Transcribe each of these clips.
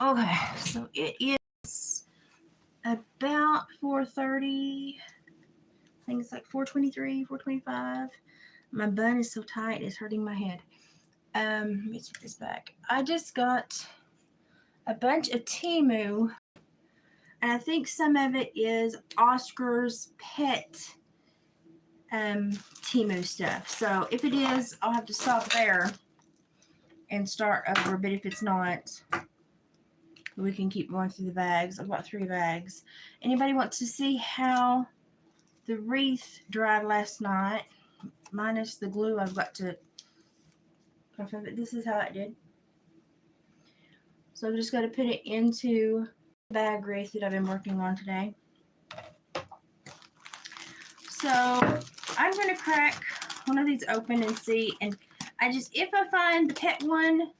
Okay, so it is about 4:30. I think it's like 4:23, 4:25. My bun is so tight, it's hurting my head. Let me take this back. I just got a bunch of Temu, and I think some of it is Oscar's pet Temu stuff. So if it is, I'll have to stop there and start over. But if it's not, we can keep going through the bags. I've got 3 bags. Anybody want to see how the wreath dried last night? Minus the glue I've got to put off of it. This is how it did. So I'm just going to put it into the bag wreath that I've been working on today. So I'm going to crack one of these open and see. And if I find the pet one,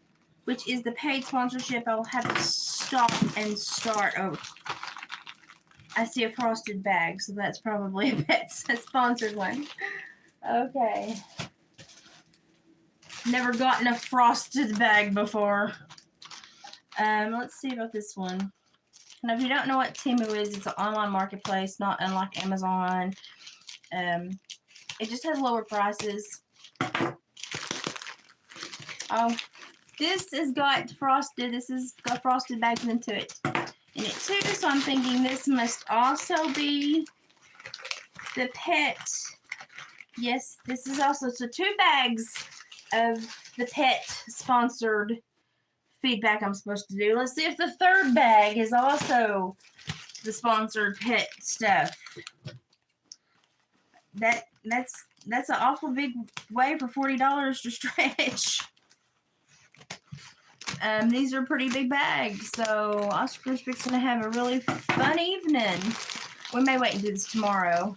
which is the paid sponsorship, I'll have to stop and start over. I see a frosted bag, so that's probably a pet sponsored one. Okay. Never gotten a frosted bag before. Let's see about this one. Now, if you don't know what Temu is, it's an online marketplace, not unlike Amazon. It just has lower prices. Oh, this has got frosted. This has got frosted bags into it. In it too, so I'm thinking this must also be the pet. Yes, this is also, so 2 bags of the pet sponsored feedback I'm supposed to do. Let's see if the 3rd bag is also the sponsored pet stuff. That's an awful big way for $40 to stretch. These are pretty big bags, so Oscar's fixing to have a really fun evening. We may wait and do this tomorrow.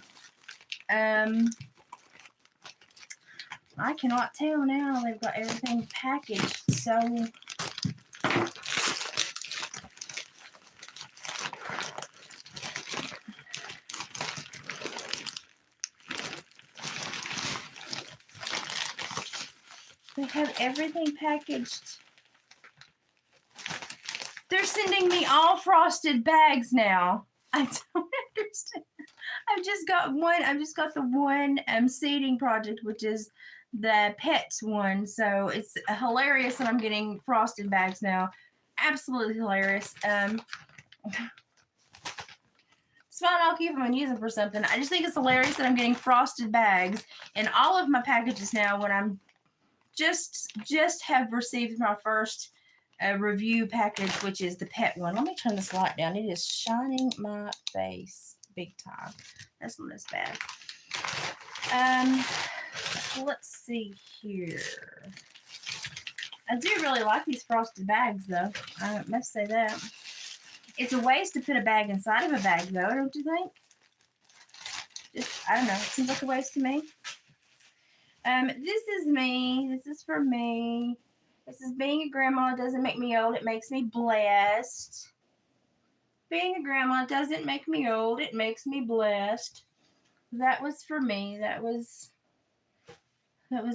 I cannot tell now. They've got everything packaged, so they have everything packaged. They're sending me all frosted bags now. I don't understand. I've just got the one seeding project, which is the pet one. So it's hilarious that I'm getting frosted bags now. Absolutely hilarious. It's fine. I'll keep them and use them for something. I just think it's hilarious that I'm getting frosted bags in all of my packages now when I'm just have received my first review package, which is the pet one. Let me turn this light down. It is shining my face big time. That's not as bad. Let's see here. I do really like these frosted bags, though. I must say that. It's a waste to put a bag inside of a bag, though, don't you think? I don't know. It seems like a waste to me. This is me. This is for me. This is being a grandma doesn't make me old. It makes me blessed. Being a grandma doesn't make me old. It makes me blessed. That was for me. That was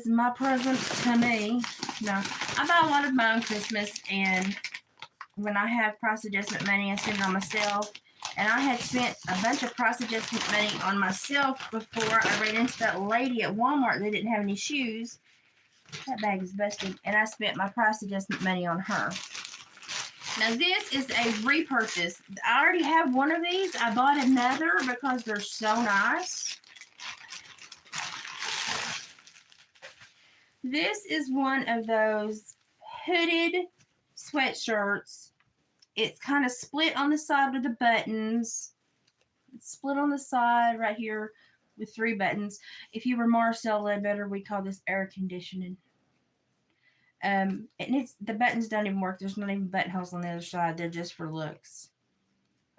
my present to me. No, I buy a lot of my own Christmas, and when I have price adjustment money, I spend it on myself. And I had spent a bunch of price adjustment money on myself before I ran into that lady at Walmart that didn't have any shoes. That bag is busted. And I spent my price adjustment money on her. Now, this is a repurchase. I already have one of these. I bought another because they're so nice. This is one of those hooded sweatshirts. It's kind of split on the side with the buttons. It's split on the side right here with 3 buttons. If you were Marcel Ledbetter, we call this air conditioning. And the buttons don't even work. There's not even buttonholes on the other side. They're just for looks.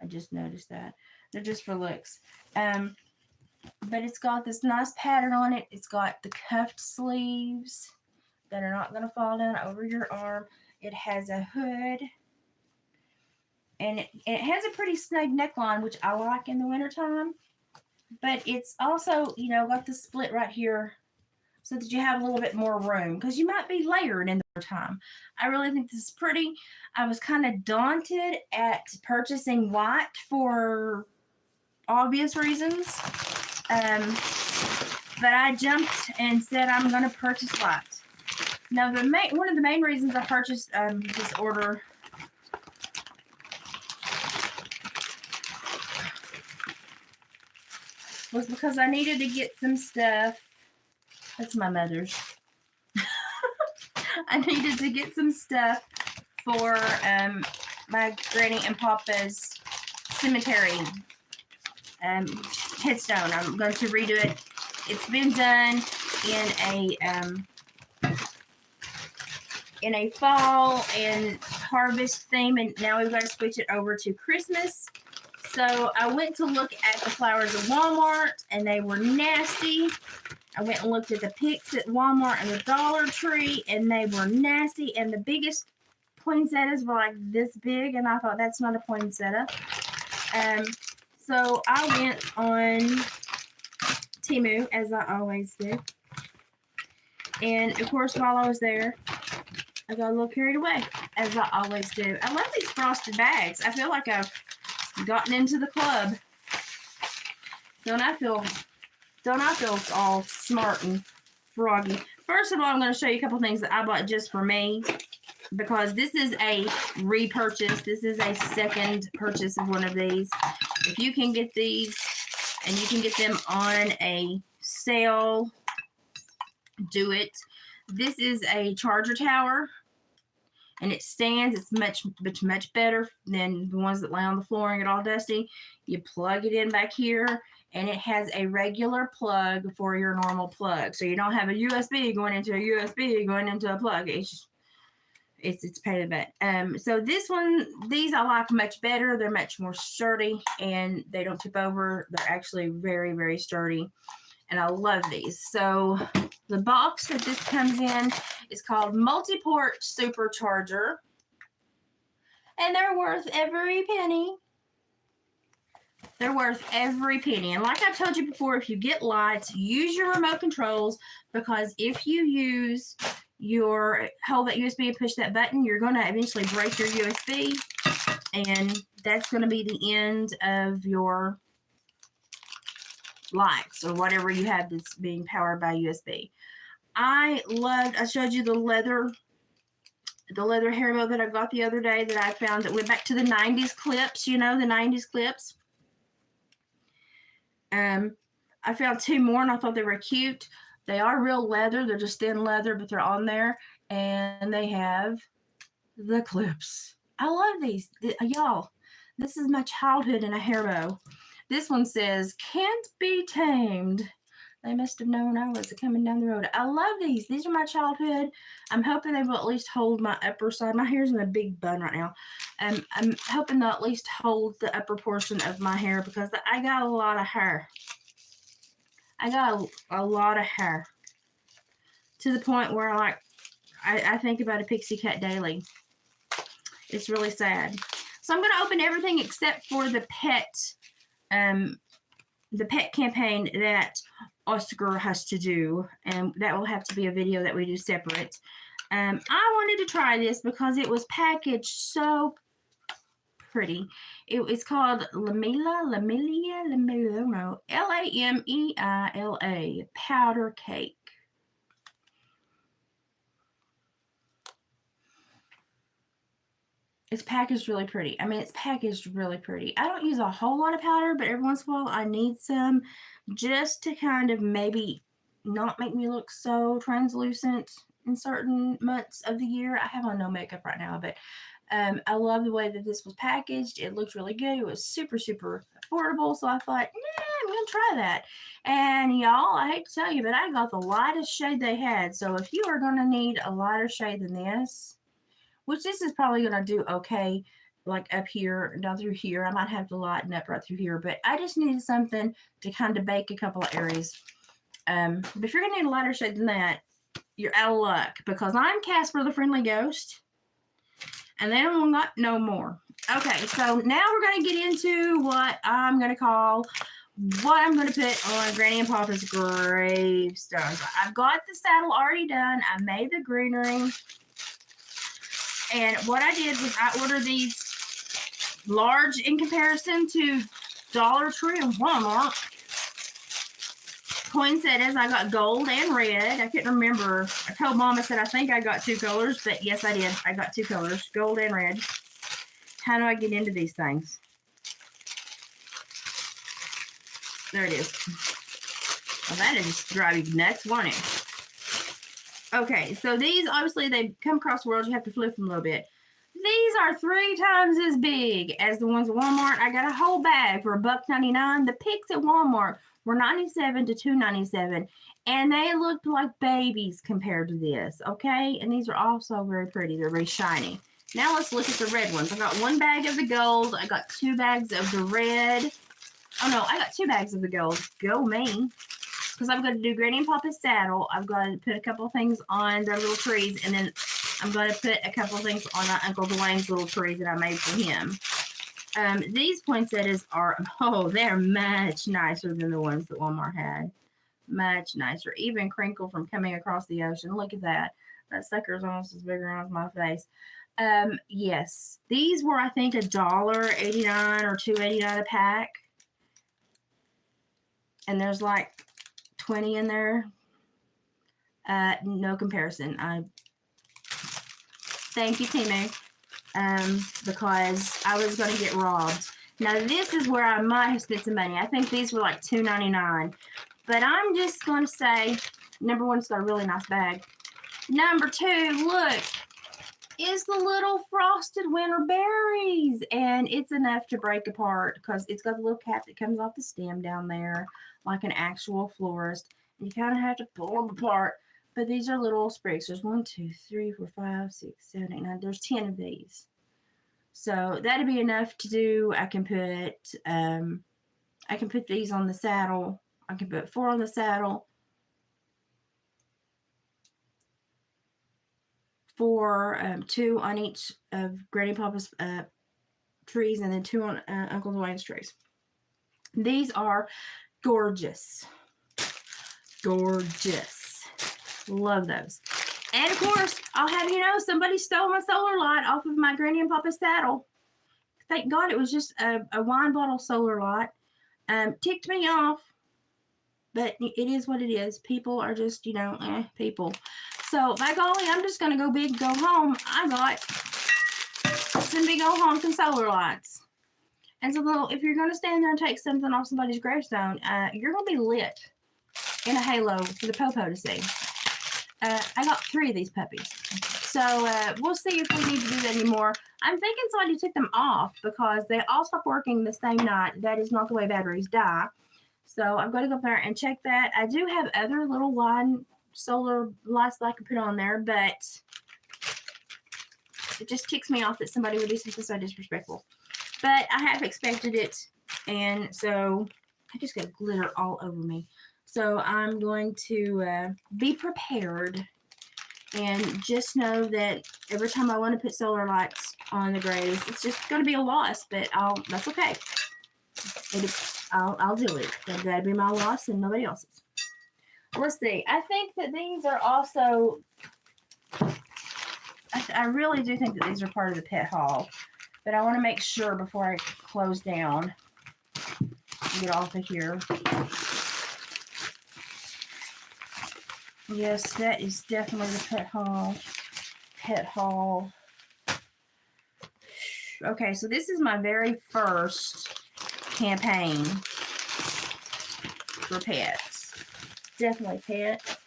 I just noticed that. They're just for looks. But it's got this nice pattern on it. It's got the cuffed sleeves that are not going to fall down over your arm. It has a hood. And it has a pretty snug neckline, which I like in the wintertime. But it's also, got the split right here so that you have a little bit more room. Because you might be layered in time. I really think this is pretty. I was kind of daunted at purchasing white for obvious reasons. But I jumped and said I'm going to purchase white. Now, one of the main reasons I purchased this order was because I needed to get some stuff. That's my mother's. I needed to get some stuff for my Granny and Papa's cemetery headstone. I'm going to redo it. It's been done in a fall and harvest theme, and now we've got to switch it over to Christmas. So I went to look at the flowers at Walmart, and they were nasty. I went and looked at the picks at Walmart and the Dollar Tree, and they were nasty. And the biggest poinsettias were like this big, and I thought that's not a poinsettia. So I went on Temu, as I always do. And of course, while I was there, I got a little carried away, as I always do. I love these frosted bags. I feel like I've gotten into the club. Don't I feel all smart and froggy? First of all, I'm going to show you a couple things that I bought just for me, because this is a repurchase. This is a second purchase of one of these. If you can get these and you can get them on a sale, do it. This is a charger tower, and it stands. It's much better than the ones that lay on the floor and get all dusty. You plug it in back here, and it has a regular plug for your normal plug. So you don't have a USB going into a USB going into a plug. It's pain in the butt. So these I like much better. They're much more sturdy, and they don't tip over. They're actually very, very sturdy, and I love these. So the box that this comes in is called Multi-Port Supercharger, and they're worth every penny. They're worth every penny. And like I've told you before, if you get lights, use your remote controls, because if you hold that USB and push that button, you're going to eventually break your USB, and that's going to be the end of your lights or whatever you have that's being powered by USB. I showed you the leather hair bow that I got the other day that I found that went back to the 90s clips, the 90s clips. I found two more, and I thought they were cute. They are real leather. They're just thin leather, but they're on there, and they have the clips. I love these. Y'all, this is my childhood in a hair bow. This one says, "Can't be tamed." They must have known I was coming down the road. I love these. These are my childhood. I'm hoping they will at least hold my upper side. My hair's in a big bun right now. I'm hoping they'll at least hold the upper portion of my hair, because I got a lot of hair. I got a lot of hair, to the point where I think about a pixie cut daily. It's really sad. So I'm going to open everything except for the pet campaign that Oscar has to do, and that will have to be a video that we do separate. I wanted to try this because it was packaged so pretty. It's called Lameila, Lameila powder cake. It's packaged really pretty. I don't use a whole lot of powder, but every once in a while I need some, just to kind of maybe not make me look so translucent in certain months of the year. I have on no makeup right now, but I love the way that this was packaged. It looked really good. It was super, super affordable. So I thought, I'm going to try that. And y'all, I hate to tell you, but I got the lightest shade they had. So if you are going to need a lighter shade than this, which this is probably going to do okay, like up here, down through here. I might have to lighten up right through here, but I just needed something to kind of bake a couple of areas. But if you're going to need a lighter shade than that, you're out of luck, because I'm Casper the Friendly Ghost, and they don't got no more. Okay, so now we're going to get into what I'm going to put on Granny and Papa's gravestones. I've got the saddle already done. I made the greenery. And what I did was I ordered these large in comparison to Dollar Tree and Walmart. Poinsettias, I got gold and red. I couldn't remember. I told Mom, I said, I think I got 2 colors, but yes, I did. I got 2 colors, gold and red. How do I get into these things? There it is. Well, that'll just drive you nuts, won't it? Okay, so these, obviously, they come across the world. You have to flip them a little bit. These are 3 times as big as the ones at Walmart. I got a whole bag for $1.99. The picks at Walmart were $97 to $2.97, and they looked like babies compared to this, okay? And these are also very pretty. They're very shiny. Now let's look at the red ones. I got 1 bag of the gold. I got 2 bags of the red. Oh, no, I got 2 bags of the gold. Go me. Because I'm going to do Granny and Papa's saddle. I've got to put a couple things on their little trees, and then I'm going to put a couple things on Uncle Dwayne's little tree that I made for him. These poinsettias are, oh, they're much nicer than the ones that Walmart had. Much nicer. Even crinkle from coming across the ocean. Look at that. That sucker's almost as big around my face. Yes. These were, I think, $1.89 or $2.89 a pack. And there's like 20 in there. No comparison. Thank you, Temu. Because I was going to get robbed. Now, this is where I might have spent some money. I think these were like $2.99. But I'm just going to say, number 1, it's got a really nice bag. Number 2, look, is the little frosted winter berries. And it's enough to break apart because it's got the little cap that comes off the stem down there like an actual florist. And you kind of have to pull them apart. But these are little sprigs. There's 1, 2, 3, 4, 5, 6, 7, 8, 9. There's 10 of these. So that'd be enough to do. I can put these on the saddle. I can put 4 on the saddle. 4, 2 on each of Granny and Papa's trees, and then 2 on Uncle Dwayne's trees. These are gorgeous. Gorgeous. Love those. And of course, I'll have you know, somebody stole my solar light off of my Granny and Papa's saddle. Thank God it was just a wine bottle solar light. Ticked me off, but it is what it is. People are just, you know, people. So by golly, I'm just gonna go big, go home. I got some big old honking solar lights. And so if you're gonna stand there and take something off somebody's gravestone, you're gonna be lit in a halo for the popo to see. I got 3 of these puppies. So we'll see if we need to do that anymore. I'm thinking somebody took them off because they all stopped working the same night. That is not the way batteries die. So I'm going to go up there and check that. I do have other little wide solar lights that I can put on there, but it just ticks me off that somebody would do something so disrespectful. But I have expected it, and so I just got glitter all over me. So I'm going to be prepared and just know that every time I want to put solar lights on the graves, it's just going to be a loss, but that's okay. I'll deal with it. That'd be my loss and nobody else's. Let's see. I think that these are also, I really do think that these are part of the pet haul, but I want to make sure before I close down and get off of here. Yes, that is definitely the pet haul. Pet haul. Okay, so this is my very first campaign for pets. Definitely pet.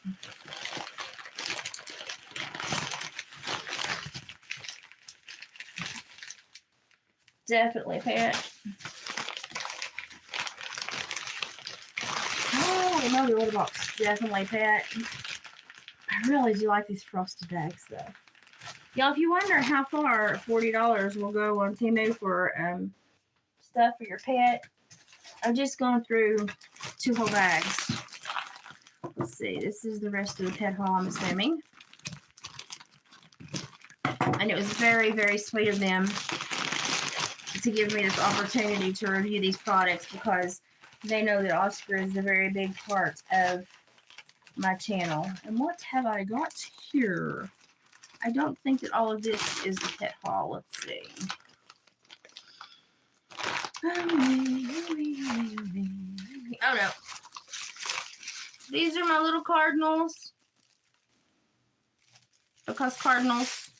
Definitely pet. Oh, another little box. Definitely pet. I really do like these frosted bags, though. Y'all, if you wonder how far $40 will go on Temu for stuff for your pet, I've just gone through 2 whole bags. Let's see. This is the rest of the pet haul, I'm assuming. And it was very, very sweet of them to give me this opportunity to review these products because they know that Oscar is a very big part of my channel. And what have I got here? I don't think that all of this is the pet haul. Let's see. Oh no. These are my little cardinals. Because cardinals,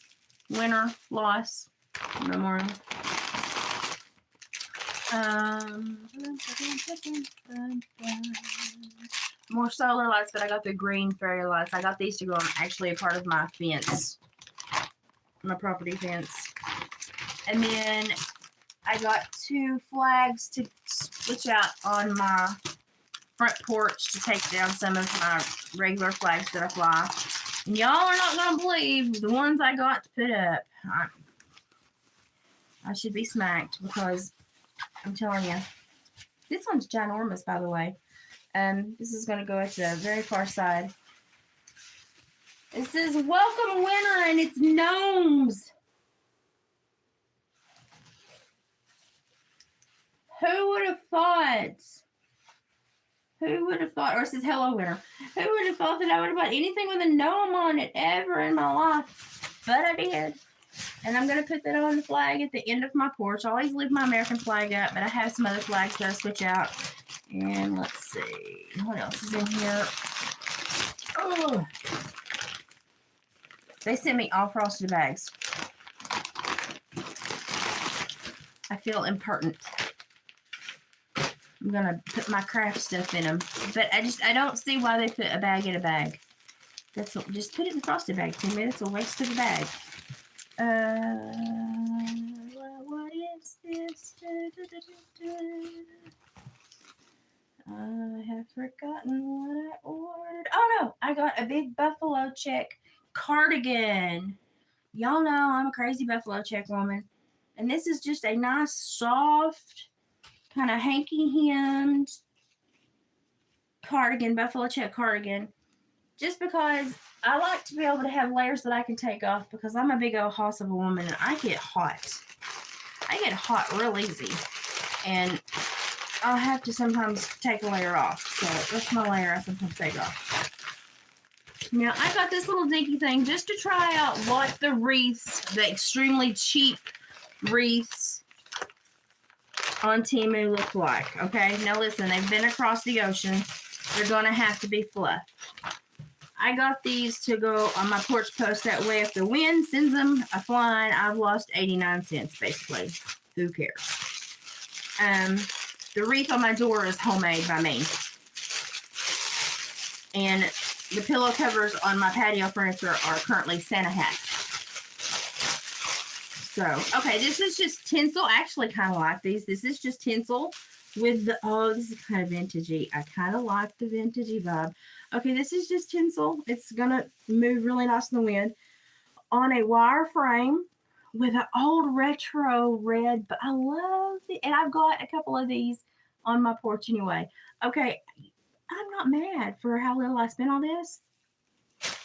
winner, loss, memorial. More solar lights, but I got the green fairy lights. I got these to go on actually a part of my fence. My property fence. And then I got 2 flags to switch out on my front porch to take down some of my regular flags that I fly. And y'all are not going to believe the ones I got to put up. I should be smacked because I'm telling you. This one's ginormous, by the way. This is going to go at the very far side. It says, welcome winter, and it's gnomes. Who would have thought? Who would have thought? Or it says, hello winter. Who would have thought that I would have bought anything with a gnome on it ever in my life? But I did. And I'm going to put that on the flag at the end of my porch. I always leave my American flag up, but I have some other flags that I switch out. And let's see. What else is in here? Oh. They sent me all frosted bags. I feel impertinent. I'm going to put my craft stuff in them. But I don't see why they put a bag in a bag. Just put it in a frosted bag, Timmy. That's a waste of a bag. What is this? I have forgotten what I ordered. Oh no, I got a big buffalo check cardigan. Y'all know I'm a crazy buffalo check woman. And this is just a nice, soft, kind of hanky hemmed cardigan, buffalo check cardigan. Just because I like to be able to have layers that I can take off because I'm a big old hoss of a woman and I get hot. I get hot real easy. And I'll have to sometimes take a layer off. So that's my layer I sometimes take off. Now, I got this little dinky thing just to try out what the wreaths, the extremely cheap wreaths on Temu look like. Okay, now listen, they've been across the ocean. They're going to have to be fluff. I got these to go on my porch post. That way, if the wind sends them flying, I've lost 89 cents, basically. Who cares? The wreath on my door is homemade by me. And the pillow covers on my patio furniture are currently Santa hats. So, okay, this is just tinsel. I actually kind of like these. This is just tinsel with the, oh, this is kind of vintagey. I kind of like the vintagey vibe. Okay, this is just tinsel. It's going to move really nice in the wind. On a wire frame with an old retro red, but I love it. And I've got a couple of these on my porch anyway. Okay, I'm not mad for how little I spent on this.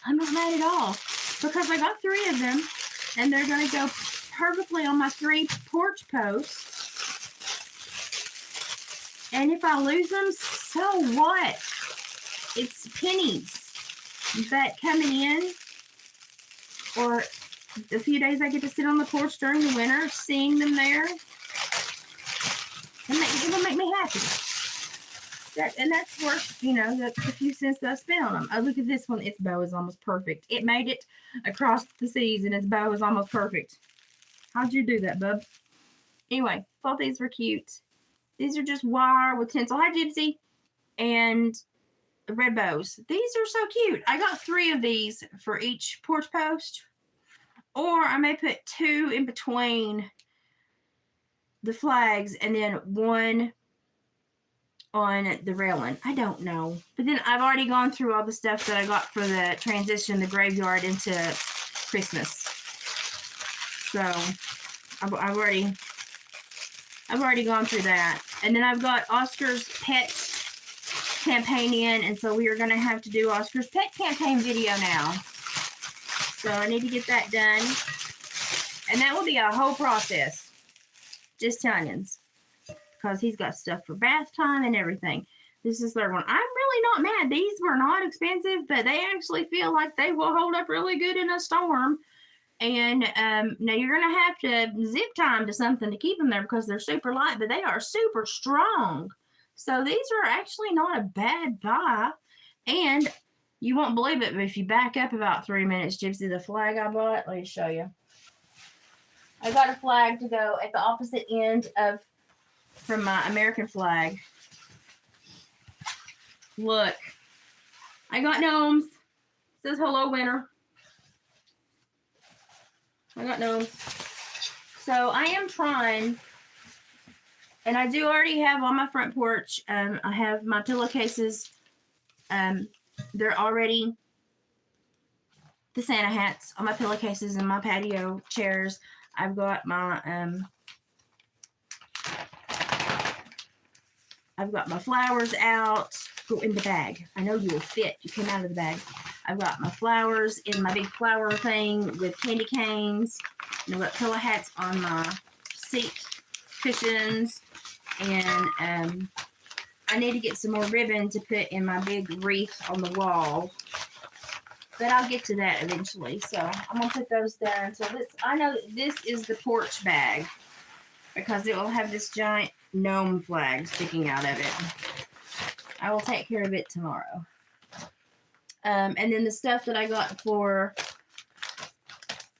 I'm not mad at all because I got 3 of them and they're going to go perfectly on my 3 porch posts. And if I lose them, so what? It's pennies. But coming in, or the few days I get to sit on the porch during the winter, seeing them there, it will make me happy. And that's worth, you know, the few cents that I spent on them. Oh, look at this one. Its bow is almost perfect. It made it across the seas, and its bow is almost perfect. How'd you do that, bub? Anyway, thought these were cute. These are just wire with tinsel. Hi, Gypsy. And red bows. These are so cute. I got 3 of these for each porch post. Or I may put 2 in between the flags and then 1 on the railing. I don't know. But then I've already gone through all the stuff that I got for the transition, the graveyard into Christmas. So I've already gone through that. And then I've got Oscar's pet campaign in, and so we are going to have to do Oscar's pet campaign video now. So I need to get that done. And that will be a whole process. Just telling you. Because he's got stuff for bath time and everything. This is the 3rd one. I'm really not mad. These were not expensive, but they actually feel like they will hold up really good in a storm. And now you're going to have to zip time to something to keep them there because they're super light, but they are super strong. So these are actually not a bad buy. And you won't believe it, but if you back up about 3 minutes, Gypsy, the flag I bought, let me show you. I got a flag to go at the opposite end from my American flag. Look. I got gnomes. It says hello winter. I got gnomes. So I am trying, and I do already have on my front porch, I have my pillowcases. They're already the Santa hats on my pillowcases and my patio chairs. I've got my flowers out. Go in the bag. I know you will fit. You came out of the bag. I've got my flowers in my big flower thing with candy canes. And I've got pillow hats on my seat cushions. And I need to get some more ribbon to put in my big wreath on the wall. But I'll get to that eventually. So I'm going to put those there until this. I know that this is the porch bag because it will have this giant gnome flag sticking out of it. I will take care of it tomorrow. And then the stuff that I got for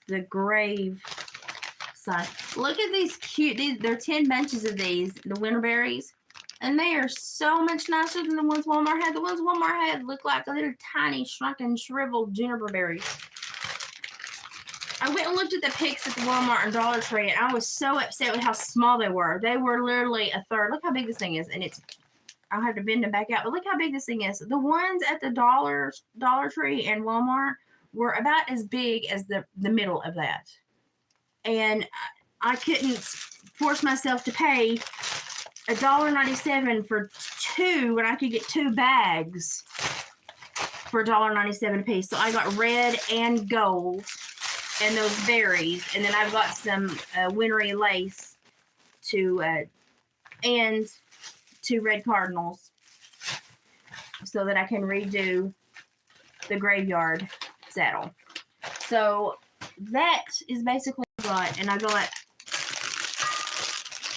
the grave side. Look at these cute. They're 10 bunches of these, the winter berries. And they are so much nicer than the ones Walmart had. The ones Walmart had look like little tiny, shrunken, shriveled juniper berries. I went and looked at the pics at the Walmart and Dollar Tree, and I was so upset with how small they were. They were literally a third. Look how big this thing is, and I'll have to bend them back out, but look how big this thing is. The ones at the Dollar Tree and Walmart were about as big as the middle of that. And I couldn't force myself to pay $1.97 for two when I could get 2 bags for $1.97 a piece. So I got red and gold and those berries. And then I've got some wintry lace and 2 red cardinals so that I can redo the graveyard saddle. So that is basically what I got. And I got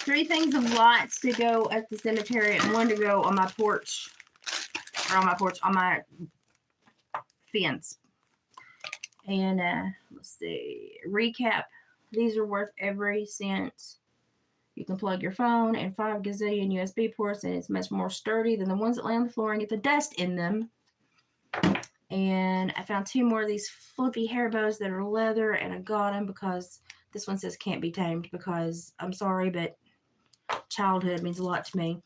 3 things of lights to go at the cemetery and 1 to go on my porch. Or on my fence. And let's see. Recap. These are worth every cent. You can plug your phone and 5 gazillion USB ports, and it's much more sturdy than the ones that lay on the floor and get the dust in them. And I found 2 more of these flippy hair bows that are leather, and I got them because this one says can't be tamed because I'm sorry, but childhood means a lot to me.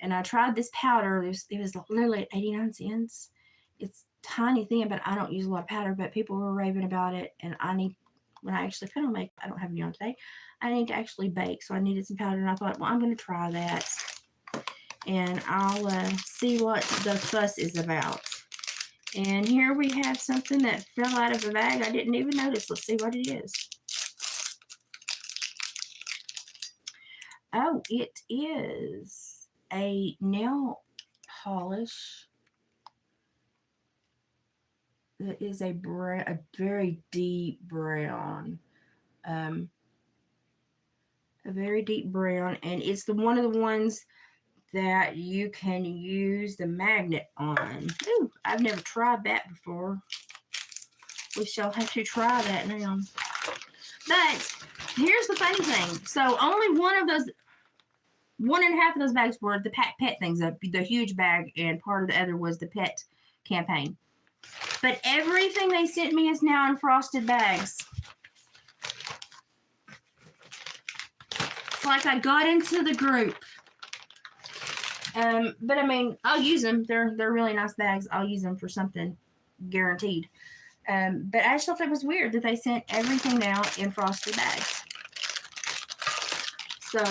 And I tried this powder. It was literally 89 cents. It's a tiny thing, but I don't use a lot of powder, but people were raving about it, and when I actually put on makeup, I don't have any on today, I need to actually bake, so I needed some powder, and I thought, well, I'm going to try that, and I'll see what the fuss is about. And here we have something that fell out of a bag I didn't even notice. Let's see what it is. Oh, it is a nail polish. That is a very deep brown. A very deep brown, and it's one of the ones that you can use the magnet on. Ooh, I've never tried that before. We shall have to try that now. But here's the funny thing. So only 1.5 of those bags were the pet things, the huge bag, and part of the other was the pet campaign. But everything they sent me is now in frosted bags. It's like I got into the group. But I mean, I'll use them. They're really nice bags. I'll use them for something guaranteed. But I just thought that was weird that they sent everything now in frosted bags. So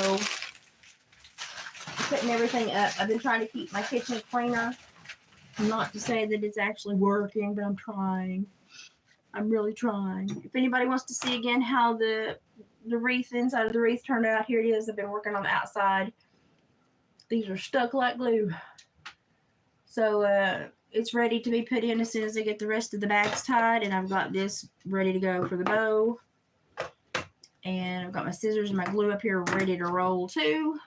putting everything up. I've been trying to keep my kitchen cleaner. Not to say that it's actually working, but I'm trying. I'm really trying. If anybody wants to see again how the wreath, inside of the wreath turned out, here it is. I've been working on the outside. These are stuck like glue. So it's ready to be put in as soon as I get the rest of the bags tied, and I've got this ready to go for the bow. And I've got my scissors and my glue up here ready to roll too.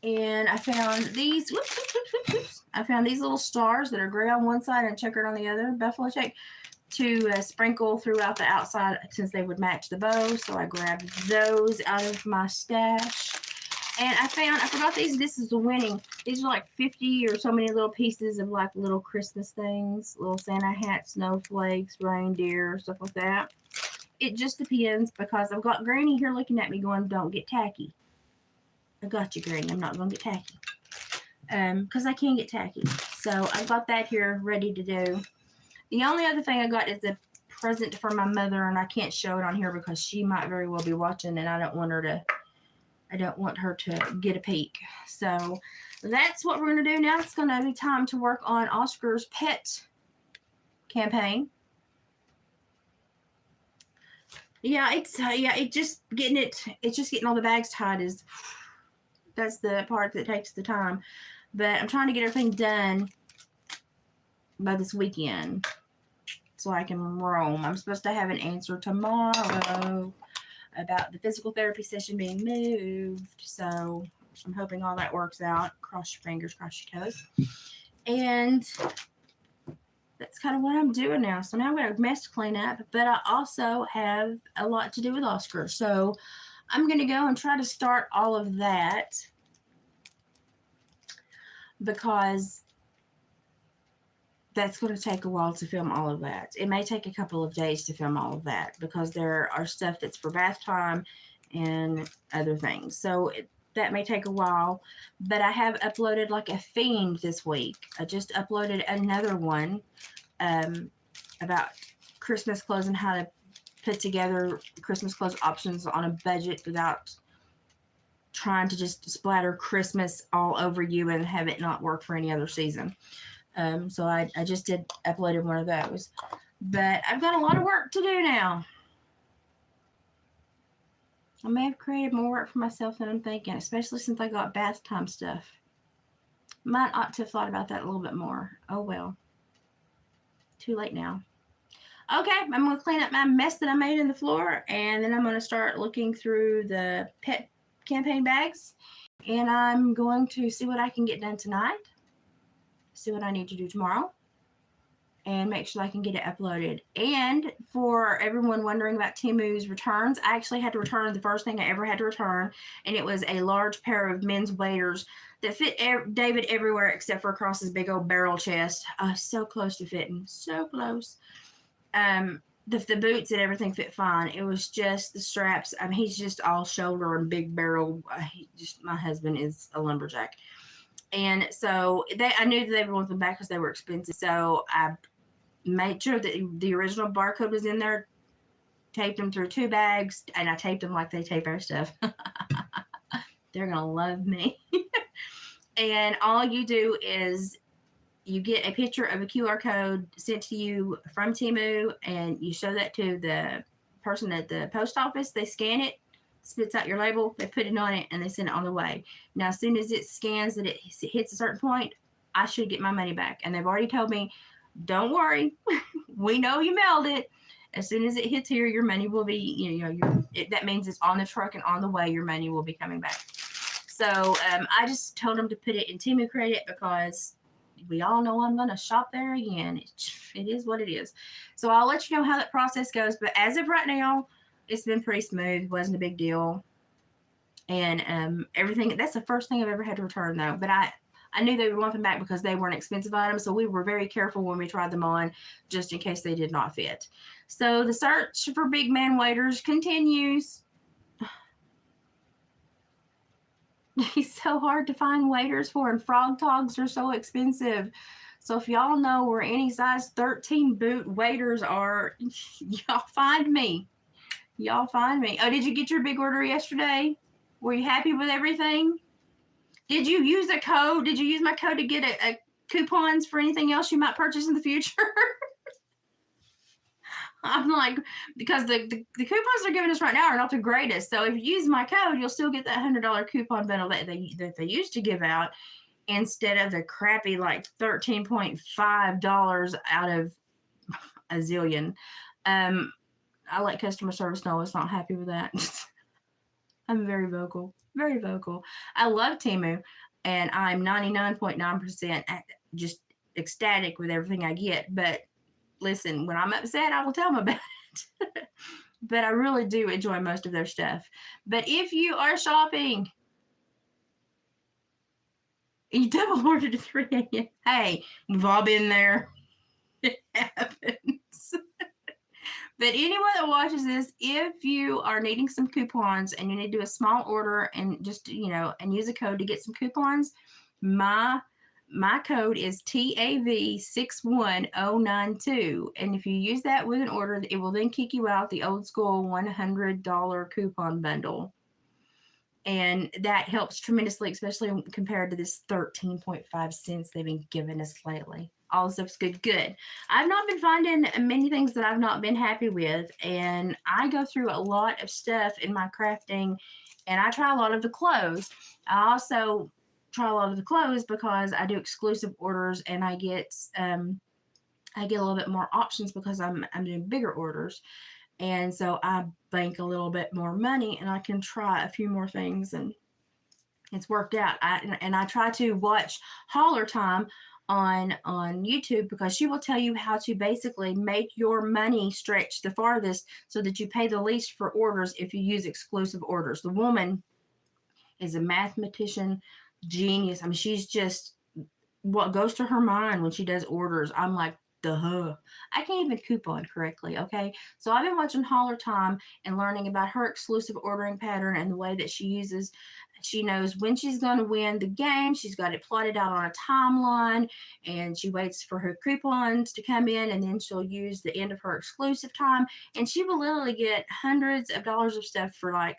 And I found these, I found these little stars that are gray on one side and checkered on the other, buffalo check, to sprinkle throughout the outside since they would match the bow. So I grabbed those out of my stash. And I forgot these. This is the winning. These are like 50 or so many little pieces of like little Christmas things, little Santa hats, snowflakes, reindeer, stuff like that. It just depends because I've got Granny here looking at me going, don't get tacky. I got you, Granny. I'm not going to get tacky. Because I can get tacky. So I've got that here ready to do. The only other thing I got is a present for my mother, and I can't show it on here because she might very well be watching, and I don't want her to get a peek. So that's what we're going to do now. It's going to be time to work on Oscar's pet campaign. Yeah, it's just getting all the bags tied that's the part that takes the time. But I'm trying to get everything done by this weekend so I can roam. I'm supposed to have an answer tomorrow about the physical therapy session being moved. So I'm hoping all that works out. Cross your fingers, cross your toes. And that's kind of what I'm doing now. So now I've got a mess to clean up, but I also have a lot to do with Oscar. So I'm going to go and try to start all of that because that's going to take a while to film all of that. It may take a couple of days to film all of that because there are stuff that's for bath time and other things. So that may take a while, but I have uploaded like a fiend this week. I just uploaded another one about Christmas clothes and how to put together Christmas clothes options on a budget without trying to just splatter Christmas all over you and have it not work for any other season. So I just uploaded one of those, but I've got a lot of work to do now. I may have created more work for myself than I'm thinking, especially since I got bath time stuff. Might ought to have thought about that a little bit more. Oh well. Too late now. Okay, I'm going to clean up my mess that I made in the floor, and then I'm going to start looking through the pet campaign bags, and I'm going to see what I can get done tonight, see what I need to do tomorrow, and make sure I can get it uploaded. And for everyone wondering about Temu's returns, I actually had to return the first thing I ever had to return, and it was a large pair of men's waders that fit David everywhere except for across his big old barrel chest. So close to fitting, so close. The boots and everything fit fine. It was just the straps. I mean, he's just all shoulder and big barrel. My husband is a lumberjack. And so I knew that they would want them back because they were expensive. So I made sure that the original barcode was in there, taped them through 2 bags, and I taped them like they tape our stuff. They're going to love me. And all you do is you get a picture of a QR code sent to you from Temu, and you show that to the person at the post office. They scan it, spits out your label, they put it on it, and they send it on the way. Now, as soon as it scans that it hits a certain point, I should get my money back. And they've already told me, don't worry, we know you mailed it. As soon as it hits here, your money will be, that means it's on the truck and on the way, your money will be coming back. So I just told them to put it in Temu credit because we all know I'm going to shop there again. It is what it is. So I'll let you know how that process goes. But as of right now, it's been pretty smooth. It wasn't a big deal. And everything, that's the first thing I've ever had to return, though. But I knew they would want them back because they weren't expensive items. So we were very careful when we tried them on, just in case they did not fit. So the search for big man waders continues. He's so hard to find waders for, and frog togs are so expensive. So if y'all know where any size 13 boot waders are, y'all find me. Y'all find me. Oh, did you get your big order yesterday? Were you happy with everything? Did you use a code? Did you use my code to get a coupons for anything else you might purchase in the future? I'm like, because the coupons they're giving us right now are not the greatest. So if you use my code, you'll still get that $100 coupon bundle that they used to give out instead of the crappy like $13.5 out of a zillion. I let customer service know I was not happy with that. I'm very vocal, very vocal. I love Temu, and I'm 99.9% just ecstatic with everything I get. But listen, when I'm upset, I will tell them about it. But I really do enjoy most of their stuff. But if you are shopping, you double ordered at 3 a.m. Hey, we've all been there. It happens. But anyone that watches this, if you are needing some coupons and you need to do a small order and just, and use a code to get some coupons, my code is TAV61092. And if you use that with an order, it will then kick you out the old school $100 coupon bundle. And that helps tremendously, especially compared to this 13.5 cents they've been giving us lately. All this stuff's good. Good. I've not been finding many things that I've not been happy with. And I go through a lot of stuff in my crafting, and I try a lot of the clothes. I also try a lot of the clothes because I do exclusive orders, and I get a little bit more options because I'm doing bigger orders. And so I bank a little bit more money, and I can try a few more things, and it's worked out. I try to watch Hauler Time on YouTube, because she will tell you how to basically make your money stretch the farthest so that you pay the least for orders if you use exclusive orders. The woman is a mathematician genius. I mean, she's just, what goes to her mind when she does orders, I'm like, duh. I can't even coupon correctly, okay? So I've been watching Hauler Time and learning about her exclusive ordering pattern and the way that she uses. She knows when she's going to win the game. She's got it plotted out on a timeline, and she waits for her coupons to come in, and then she'll use the end of her exclusive time, and she will literally get hundreds of dollars of stuff for like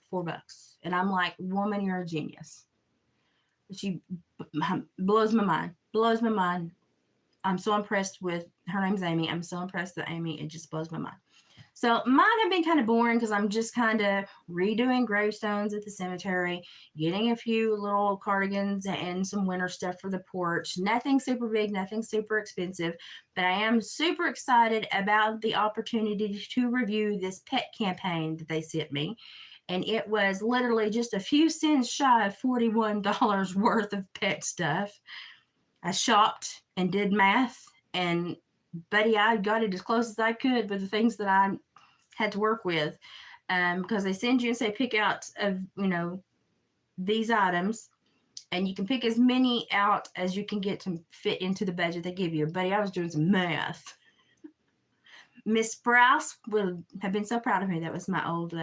$4. And I'm like, woman, you're a genius. She blows my mind. Blows my mind. I'm so impressed with, her name's Amy. I'm so impressed with Amy. It just blows my mind. So mine have been kind of boring because I'm just kind of redoing gravestones at the cemetery, getting a few little cardigans and some winter stuff for the porch. Nothing super big, nothing super expensive, but I am super excited about the opportunity to review this pet campaign that they sent me. And it was literally just a few cents shy of $41 worth of pet stuff. I shopped and did math, and buddy, I got it as close as I could with the things that I had to work with, because they send you and say pick out of these items, and you can pick as many out as you can get to fit into the budget they give you. Buddy, I was doing some math. Miss Sprouse would have been so proud of me. That was my old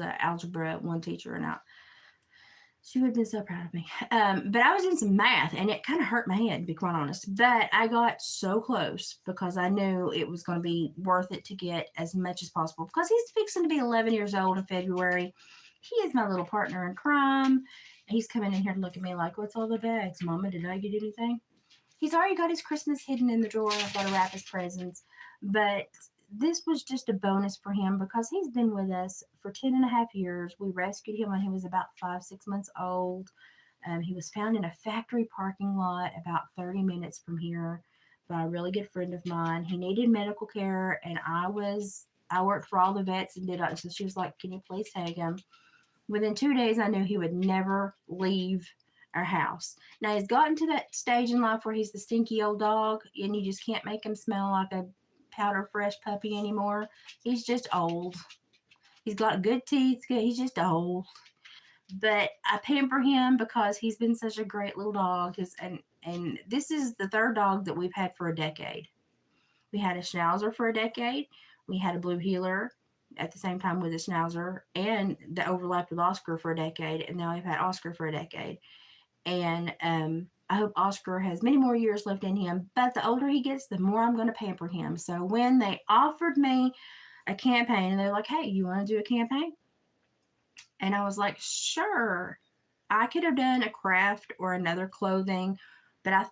algebra 1 teacher, and she would have been so proud of me. But I was doing some math, and it kind of hurt my head, to be quite honest. But I got so close because I knew it was going to be worth it to get as much as possible, because he's fixing to be 11 years old in February. He is my little partner in crime. He's coming in here to look at me like, what's all the bags, Mama? Did I get anything? He's already got his Christmas hidden in the drawer. I've got to wrap his presents. But this was just a bonus for him because he's been with us for 10 and a half years. We rescued him when he was about 5-6 months old. He was found in a factory parking lot about 30 minutes from here by a really good friend of mine. He needed medical care, and I worked for all the vets and did it. So she was like, can you please take him? Within 2 days, I knew he would never leave our house. Now, he's gotten to that stage in life where he's the stinky old dog, and you just can't make him smell like a powder fresh puppy anymore. He's just old. He's got good teeth. He's just old. But I pamper him because he's been such a great little dog. And this is the third dog that we've had for a decade. We had a Schnauzer for a decade. We had a Blue Heeler at the same time with a Schnauzer, and the overlapped with Oscar for a decade. And now we've had Oscar for a decade. And I hope Oscar has many more years left in him, but the older he gets, the more I'm going to pamper him. So when they offered me a campaign, and they're like, hey, you want to do a campaign? And I was like, sure. I could have done a craft or another clothing, but I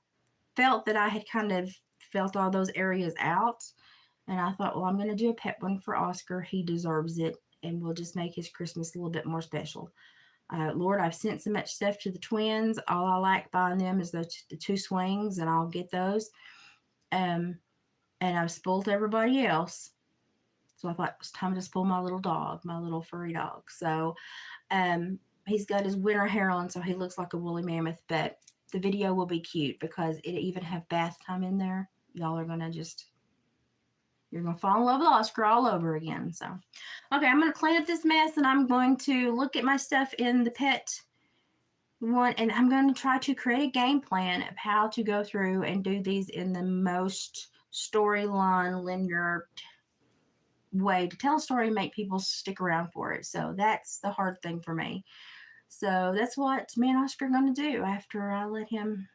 felt that I had kind of felt all those areas out. And I thought, well, I'm going to do a pet one for Oscar. He deserves it, and we'll just make his Christmas a little bit more special. Lord, I've sent so much stuff to the twins. All I like buying them is the 2 swings, and I'll get those. And I've spoiled everybody else. So I thought it was time to spoil my little dog, my little furry dog. So he's got his winter hair on, so he looks like a woolly mammoth, but the video will be cute because it even have bath time in there. Y'all are gonna just, you're gonna fall in love with Oscar all over again. So, okay, I'm gonna clean up this mess and I'm going to look at my stuff in the pet one, and I'm going to try to create a game plan of how to go through and do these in the most storyline linear way to tell a story and make people stick around for it. So that's the hard thing for me. So that's what me and Oscar are going to do after I let him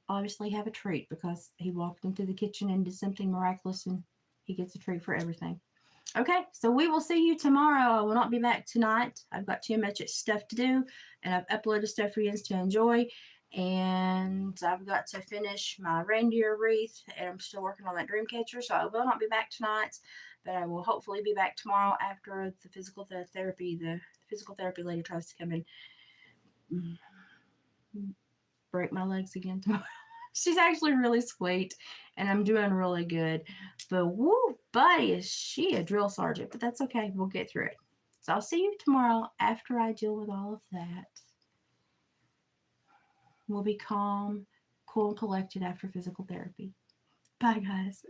obviously have a treat, because he walked into the kitchen and did something miraculous and he gets a treat for everything. Okay, so we will see you tomorrow. I will not be back tonight. I've got too much stuff to do, and I've uploaded stuff for you to enjoy. And I've got to finish my reindeer wreath, and I'm still working on that dream catcher, so I will not be back tonight, but I will hopefully be back tomorrow after the physical therapy. The physical therapy lady tries to come and break my legs again tomorrow. She's actually really sweet, and I'm doing really good. But woo, buddy, is she a drill sergeant? But that's okay. We'll get through it. So I'll see you tomorrow after I deal with all of that. We'll be calm, cool, and collected after physical therapy. Bye, guys.